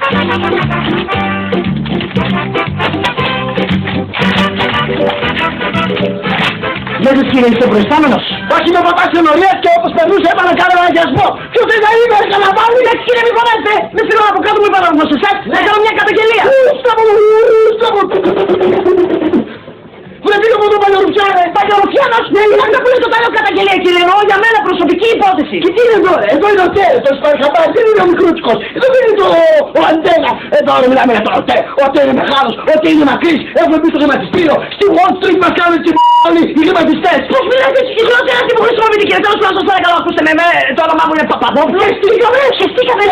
Δεν τους κύριε, είστε προϊστάμενος. Όχι, με πατάς ενορίες και όπως περνούσε έπανα κάνω ένα αγιασμό. Ποιος δεν θα είμαι, καταλαβάνει. Εντάξει κύριε, μη φωνάτε. Μη φύγω από κάτω, μη παράγω σε εσάς. Να κάνω μια καταγγελία. Βρε φύγω από τον Παλιορουφιάνε. Παλιορουφιάνος, ναι, είναι αυτό που είναι το τέλος καταγγελία κύριε. Εννοώ για μένα προσωπική υπόθεση. Και τι είναι εδώ, εδώ είναι ο Τέρ, το Σπαρχαμπάς, δεν είναι ο μικρούτσικος. Εδώ δεν είναι ο Αντένα. Εδώ μιλάμε για τον Οτέ. Ο Οτέ είναι μεγάλος, ο Οτέ είναι μακρύς. Έχουμε μπει στο χρηματιστήριο. Στη Wall Street μας κάνουν τις όλοι οι χρηματιστές. Πώς μιλάτε εσείς χειρότερα τι μου χρησιμοποιείτε κύριε. Τέλος πάντων, σας παρακαλώ, ακούστε με, το όνομά μου είναι Παπαδόπουλο. Σχεστήκαμε,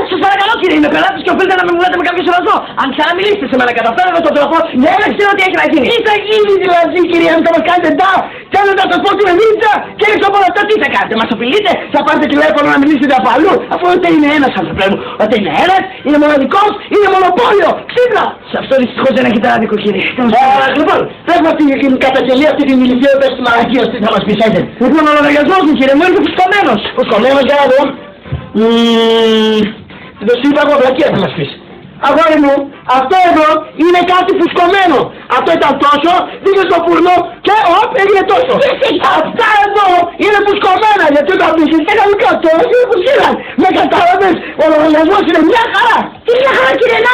σας παρακαλώ κύριε, είμαι πελάτης και οφείλετε να με μιλάτε με κάποιο σεβασμό. Αν ξαναμιλήσετε σε μένα κατά αυτό, τον τρόπο, δεν ξέρω τι έχει να γίνει. Τι θα γίνει δηλαδή κύριε, αν θα μας κάνετε ντά. Θέλετε να σας πω ότι είναι νίτσα και έξω από όλα αυτά τι θα κάνετε. Μας απειλείτε, θα πάρετε τηλέφωνο να μιλήσετε από αλλού. Αφού ούτε είναι ένας άνθρωπος μου. Ότι είναι ένας, είναι μοναδικός, είναι μονοπόλιο. Ξύπνα! Σε αυτό δυστυχώς δεν έχετε άδικο κύριε. Λοιπόν, πες μας την καταγγελία αυτή την ηλικιότητα της μαλακίας τι θα μας πεις έτσι. Λοιπόν, ο λογαριασμός μου κύριε μου είναι φουσκωμένος. Φουσκωμένος για να δω. Το σου είπα εγώ βλακία θα μας πεις. Αγόρι μου, αυτό εδώ είναι κάτι φουσκωμένο. Αυτό ήταν τόσο, δίνει στο φουρνό και έγινε τόσο. Αυτά εδώ είναι φουσκωμένα γιατί όταν πεις έκαναν κάτω, είναι φουσκήραν. Με κατάλαβες, ο λογαριασμός είναι μια χαρά. Τι μια χαρά κύριε, να